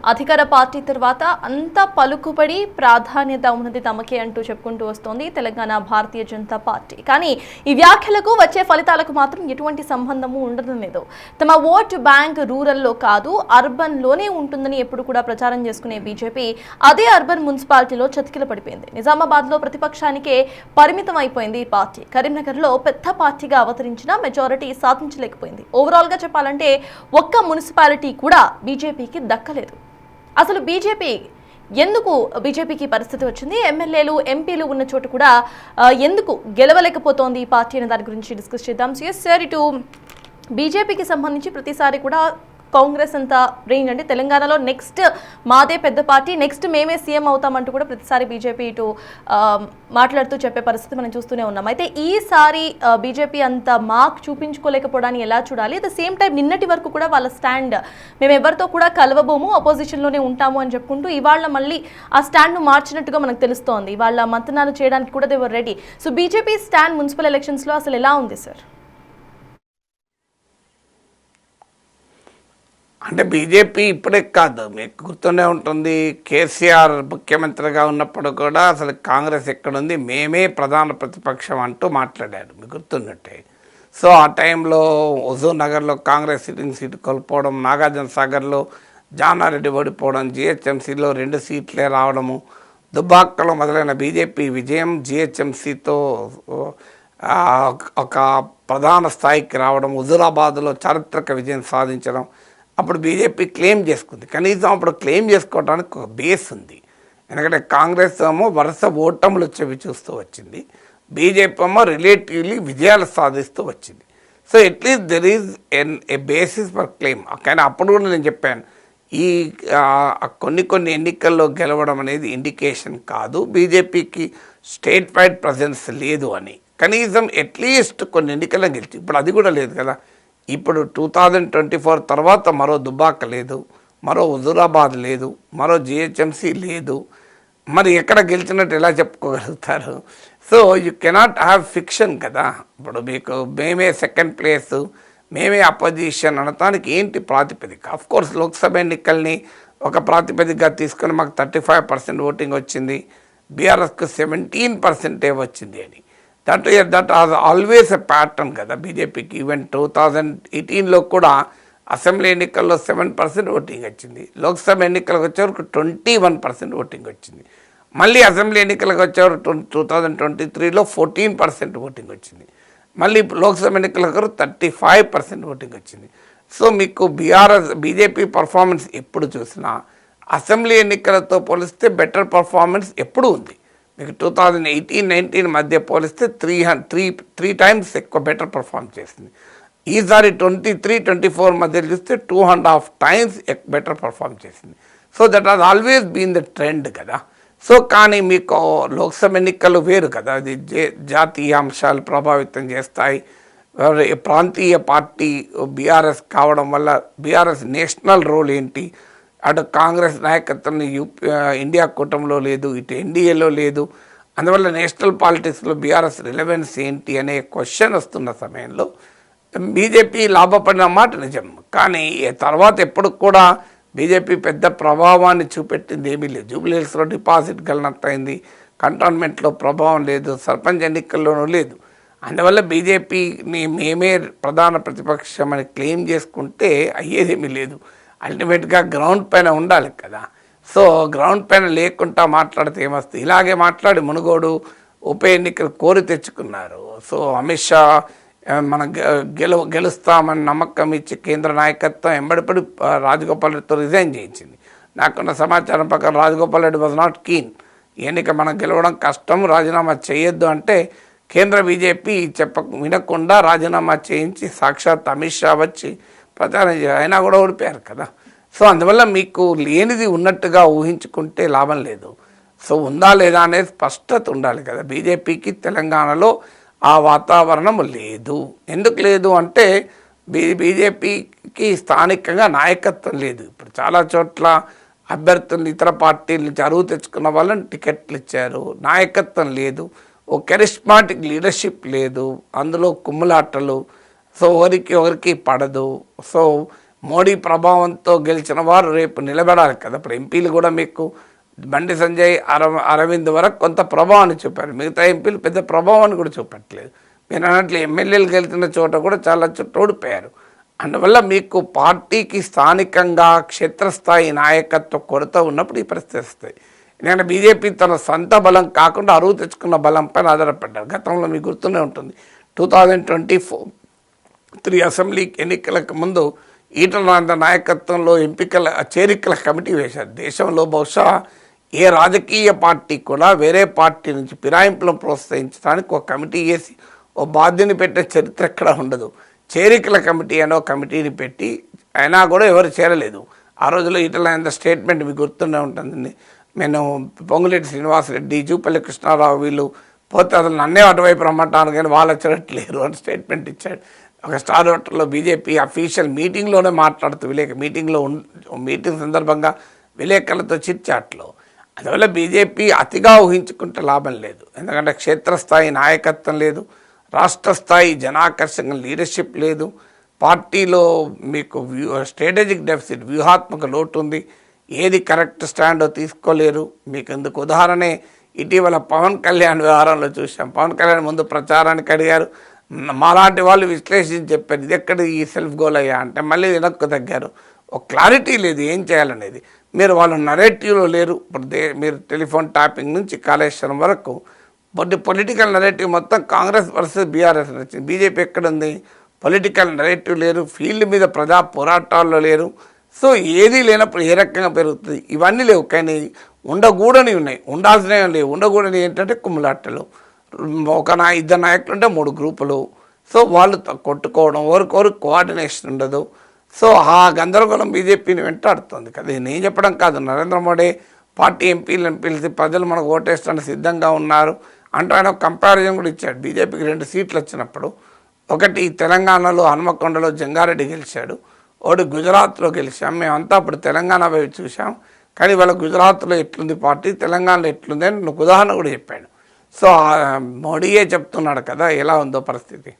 అధికార పార్టీ తర్వాత అంత పలుకుబడి ప్రాధాన్యత ఉన్నది తమకే అంటూ చెప్పుకుంటూ వస్తోంది తెలంగాణ భారతీయ జనతా పార్టీ. కానీ ఈ వ్యాఖ్యలకు వచ్చే ఫలితాలకు మాత్రం ఎటువంటి సంబంధము ఉండడం లేదు. తమ ఓట్ బ్యాంక్ రూరల్లో కాదు అర్బన్లోనే ఉంటుందని ఎప్పుడు కూడా ప్రచారం చేసుకునే బీజేపీ అదే అర్బన్ మున్సిపాలిటీలో చతికిల పడిపోయింది. నిజామాబాద్లో ప్రతిపక్షానికే పరిమితం అయిపోయింది ఈ పార్టీ. కరీంనగర్లో పెద్ద పార్టీగా అవతరించిన మెజారిటీ సాధించలేకపోయింది. ఓవరాల్గా చెప్పాలంటే ఒక్క మున్సిపాలిటీ కూడా బీజేపీకి దక్కలేదు. అసలు బీజేపీకి పరిస్థితి వచ్చింది, ఎమ్మెల్యేలు ఎంపీలు ఉన్న చోట కూడా ఎందుకు గెలవలేకపోతోంది ఈ పార్టీ అనే దాని గురించి డిస్కస్ చేద్దాం. సార్, ఇటు బీజేపీకి సంబంధించి ప్రతిసారి కూడా కాంగ్రెస్ అంతా రేంజ్ అంటే తెలంగాణలో నెక్స్ట్ మాదే పెద్ద పార్టీ, నెక్స్ట్ మేమే సీఎం అవుతామంటూ కూడా ప్రతిసారి బీజేపీ ఇటు మాట్లాడుతూ చెప్పే పరిస్థితి మనం చూస్తూనే ఉన్నాం. అయితే ఈసారి బీజేపీ అంత మార్క్ చూపించుకోలేకపోవడాన్ని ఎలా చూడాలి? అట్ ద సేమ్ టైం నిన్నటి వరకు కూడా వాళ్ళ స్టాండ్ మేము ఎవరితో కూడా కలవబోము, అపోజిషన్లోనే ఉంటాము అని చెప్పుకుంటూ ఇవాళ మళ్ళీ ఆ స్టాండ్ను మార్చినట్టుగా మనకు తెలుస్తోంది. వాళ్ళ మంతనాలు చేయడానికి కూడా they were ready. So BJP stand municipal ఎలక్షన్స్లో అసలు ఎలా ఉంది సార్? అంటే బీజేపీ ఇప్పుడే కాదు, మీకు గుర్తూనే ఉంటుంది, కేసీఆర్ ముఖ్యమంత్రిగా ఉన్నప్పుడు కూడా అసలు కాంగ్రెస్ ఎక్కడుంది, మేమే ప్రధాన ప్రతిపక్షం అంటూ మాట్లాడారు, మీకు గుర్తున్నట్టే. సో ఆ టైంలో హుజూర్ నగర్లో కాంగ్రెస్ సిట్టింగ్ సీటు కోల్పోవడం, నాగార్జున సాగర్లో జానారెడ్డి ఓడిపోవడం, జిహెచ్ఎంసీలో 2 సీట్లే రావడము, దుబ్బాకలో మొదలైన బీజేపీ విజయం జిహెచ్ఎంసీతో ఒక ప్రధాన స్థాయికి రావడం, హుజూరాబాద్లో చారిత్రక విజయం సాధించడం. అప్పుడు బీజేపీ క్లెయిమ్ చేసుకుంది. కనీసం అప్పుడు క్లెయిమ్ చేసుకోవడానికి ఒక బేస్ ఉంది. ఎందుకంటే కాంగ్రెస్ ఏమో వరుస ఓటములు చవి చూస్తూ వచ్చింది, బీజేపీ ఏమో రిలేటివ్లీ విజయాలు సాధిస్తూ వచ్చింది. So at least there is a basis for claim. కానీ అప్పుడు కూడా నేను చెప్పాను, ఈ కొన్ని ఎన్నికల్లో గెలవడం అనేది ఇండికేషన్ కాదు, బీజేపీకి స్టేట్ వైడ్ ప్రజెన్స్ లేదు అని. కనీసం అట్లీస్ట్ కొన్ని ఎన్నికల్లో గెలిచి, ఇప్పుడు అది కూడా లేదు కదా. ఇప్పుడు 2024 తర్వాత మరో దుబ్బాక లేదు, మరో హుజూరాబాద్ లేదు, మరో జిహెచ్ఎంసీ లేదు. మరి ఎక్కడ గెలిచినట్టు ఎలా చెప్పుకోగలుగుతారు? So you cannot have fiction కదా. ఇప్పుడు మీకు మేమే సెకండ్ ప్లేసు, మేమే అపోజిషన్ అనటానికి ఏంటి ప్రాతిపదిక? అఫ్కోర్స్ లోక్సభ ఎన్నికల్ని ఒక ప్రాతిపదికగా తీసుకొని మాకు 35% ఓటింగ్ వచ్చింది, బీఆర్ఎస్కు 17% వచ్చింది అని. That is always a pattern కదా బీజేపీకి. ఈవెన్ 2018లో కూడా అసెంబ్లీ ఎన్నికల్లో 7% ఓటింగ్ వచ్చింది, లోక్సభ ఎన్నికలకు వచ్చేవరకు 21% ఓటింగ్ వచ్చింది, మళ్ళీ అసెంబ్లీ ఎన్నికలకు వచ్చేవరకు 2023లో 14% ఓటింగ్ వచ్చింది, మళ్ళీ లోక్సభ ఎన్నికలకు 35% ఓటింగ్ వచ్చింది. సో మీకు బీజేపీ పర్ఫార్మెన్స్ ఎప్పుడు చూసినా అసెంబ్లీ ఎన్నికలతో పోలిస్తే బెటర్ పర్ఫార్మెన్స్ ఎప్పుడు ఉంది. మీకు 2018-19 మధ్య పోలిస్తే 3 టైమ్స్ ఎక్కువ బెటర్ పర్ఫార్మ్ చేసింది. ఈసారి 23-24 మధ్య చూస్తే 2.5 టైమ్స్ బెటర్ పర్ఫార్మ్ చేసింది. So that has always been the trend కదా. సో కానీ మీకు లోక్సభ ఎన్నికలు వేరు కదా, అది జాతీయ అంశాలు ప్రభావితం చేస్తాయి. ప్రాంతీయ పార్టీ బీఆర్ఎస్ కావడం వల్ల బీఆర్ఎస్ నేషనల్ రోల్ ఏంటి, అటు కాంగ్రెస్ నాయకత్వం ఇండియా కూటమిలో లేదు, ఇటు ఎన్డీఏలో లేదు. అందువల్ల నేషనల్ పాలిటిక్స్లో బీఆర్ఎస్ రిలవెన్స్ ఏంటి అనే క్వశ్చన్ వస్తున్న సమయంలో బీజేపీ లాభపడిన మాట నిజం. కానీ తర్వాత ఎప్పుడు కూడా బీజేపీ పెద్ద ప్రభావాన్ని చూపెట్టింది ఏమీ లేదు. జూబ్లీహిల్స్లో డిపాజిట్ గెలినట్టయింది, కంటోన్మెంట్లో ప్రభావం లేదు, సర్పంచ్ ఎన్నికల్లోనూ లేదు. అందువల్ల బీజేపీని మేమే ప్రధాన ప్రతిపక్షం అని క్లెయిమ్ చేసుకుంటే అయ్యేదేమీ లేదు. అల్టిమేట్గా గ్రౌండ్ పైన ఉండాలి కదా. సో గ్రౌండ్ పైన లేకుండా మాట్లాడితే ఏమొస్తుంది? ఇలాగే మాట్లాడి మునుగోడు ఉప ఎన్నికలు కోరి తెచ్చుకున్నారు. సో అమిత్ షా మనం గెలుస్తామని నమ్మకం ఇచ్చి కేంద్ర నాయకత్వం ఎంబడిపడి రాజగోపాల్ రెడ్డితో రిజైన్ చేయించింది. నాకున్న సమాచారం ప్రకారం Rajagopal Reddy was not keen, ఎన్నిక మనం గెలవడం కష్టం, రాజీనామా చేయొద్దు అంటే కేంద్ర బీజేపీ వినకుండా రాజీనామా చేయించి సాక్షాత్ అమిత్ షా వచ్చి ప్రచారం అయినా కూడా ఓడిపోయారు కదా. సో అందువల్ల మీకు లేనిది ఉన్నట్టుగా ఊహించుకుంటే లాభం లేదు. సో ఉందా లేదా అనేది స్పష్టత ఉండాలి కదా. బీజేపీకి తెలంగాణలో ఆ వాతావరణం లేదు. ఎందుకు లేదు అంటే బీజేపీకి స్థానికంగా నాయకత్వం లేదు. ఇప్పుడు చాలా చోట్ల అభ్యర్థులు ఇతర పార్టీల నుంచి అరువు తెచ్చుకున్న వాళ్ళని టికెట్లు ఇచ్చారు, నాయకత్వం లేదు, ఓ కెరిస్మాటిక్ లీడర్షిప్ లేదు, అందులో కుమ్ములాటలు. సో ఒకరికి పడదు. సో మోడీ ప్రభావంతో గెలిచిన వారు రేపు నిలబడాలి కదా. ఇప్పుడు ఎంపీలు కూడా మీకు బండి సంజయ్ అరవింద్ వరకు కొంత ప్రభావాన్ని చూపారు, మిగతా ఎంపీలు పెద్ద ప్రభావాన్ని కూడా చూపట్లేదు. మీరు అన్నట్లు ఎమ్మెల్యేలు గెలిచిన చోట కూడా చాలా చోట్ల ఓడిపోయారు. అందువల్ల మీకు పార్టీకి స్థానికంగా క్షేత్రస్థాయి నాయకత్వ కొరత ఉన్నప్పుడు ఈ పరిస్థితి వస్తాయి. ఎందుకంటే బీజేపీ తన సొంత బలం కాకుండా అరువు తెచ్చుకున్న బలం పైన ఆధారపడ్డారు. గతంలో మీకు గుర్తునే ఉంటుంది, 2023 అసెంబ్లీ ఎన్నికలకు ముందు ఈటల రాజేందర్ నాయకత్వంలో చేరికల కమిటీ వేశారు. దేశంలో బహుశా ఏ రాజకీయ పార్టీ కూడా వేరే పార్టీ నుంచి ఫిరాయింపులను ప్రోత్సహించడానికి ఒక కమిటీ వేసి ఓ బాధ్యని పెట్టే చరిత్ర ఎక్కడ ఉండదు. చేరికల కమిటీ అనే ఒక కమిటీని పెట్టి అయినా కూడా ఎవరు చేరలేదు. ఆ రోజుల్లో ఈటల రాజేందర్ స్టేట్మెంట్ మీకు గుర్తుండే ఉంటుందండి, నేను పొంగులేటి శ్రీనివాసరెడ్డి, జూపల్లి కృష్ణారావు వీళ్ళు పోతే అసలు నన్నే అటువైపు రమ్మంటాను కానీ వాళ్ళు వచ్చేటట్లేరు అని స్టేట్మెంట్ ఇచ్చాడు. ఒక స్టార్ హోటల్లో బీజేపీ అఫీషియల్ మీటింగ్లోనే మాట్లాడుతూ మీటింగ్ సందర్భంగా విలేకరులతో చిట్చాట్లో. అందువల్ల బీజేపీ అతిగా ఊహించుకుంటే లాభం లేదు. ఎందుకంటే క్షేత్రస్థాయి నాయకత్వం లేదు, రాష్ట్ర స్థాయి జనాకర్షణ లీడర్షిప్ లేదు, పార్టీలో మీకు స్ట్రాటజిక్ డెఫిసిట్ వ్యూహాత్మక లోటు ఉంది, ఏది కరెక్ట్ స్టాండో తీసుకోలేరు. మీకు ఎందుకు ఉదాహరణ ఇటీవల పవన్ కళ్యాణ్ వ్యవహారంలో చూసాం. పవన్ కళ్యాణ్ ముందు ప్రచారానికి అడిగారు, మాలాంటి వాళ్ళు విశ్లేషించి చెప్పారు ఇది ఎక్కడ ఈ సెల్ఫ్ గోల్ అయ్యా అంటే మళ్ళీ వెనక్కు తగ్గారు. ఒక క్లారిటీ లేదు ఏం చేయాలనేది. మీరు వాళ్ళు నరేటివ్లో లేరు. ఇప్పుడు మీరు టెలిఫోన్ ట్యాపింగ్ నుంచి కాళేశ్వరం వరకు పొలిటికల్ నరేటివ్ మొత్తం కాంగ్రెస్ వర్సెస్ బీఆర్ఎస్ వచ్చింది. బీజేపీ ఎక్కడుంది? పొలిటికల్ నరేటివ్ లేరు, ఫీల్డ్ మీద ప్రజా పోరాటాల్లో లేరు. సో ఏదీ లేనప్పుడు ఏ రకంగా పెరుగుతుంది? ఇవన్నీ లేవు. కానీ ఉండకూడని ఉన్నాయి, ఉండాల్సినవి లేవు. ఉండకూడని ఏంటంటే కుమ్ములాటలు, ఇద్దరు నాయకులు ఉంటే 3 గ్రూపులు. సో వాళ్ళు కొట్టుకోవడం, ఒకరికొరకు కోఆర్డినేషన్ ఉండదు. సో ఆ గందరగోళం బీజేపీని వెంటాడుతుంది కదా. నేను చెప్పడం కాదు, నరేంద్ర మోడీ పార్టీ ఎంపీలను పిలిచి ప్రజలు మనకు ఓటేస్తానికి సిద్ధంగా ఉన్నారు అంటూ ఆయన కంపారిజన్ కూడా ఇచ్చాడు. బీజేపీకి 2 సీట్లు వచ్చినప్పుడు, ఒకటి తెలంగాణలో హనుమకొండలో జంగారెడ్డి గెలిచాడు, ఒకటి గుజరాత్లో గెలిచాం. మేమంతా అప్పుడు తెలంగాణ వైపు చూసాం, కానీ వాళ్ళ గుజరాత్లో ఎట్లుంది పార్టీ, తెలంగాణలో ఎట్లుంది అని ఉదాహరణ కూడా చెప్పాడు. సో మోడీయే చెప్తున్నాడు కదా ఎలా ఉందో పరిస్థితి.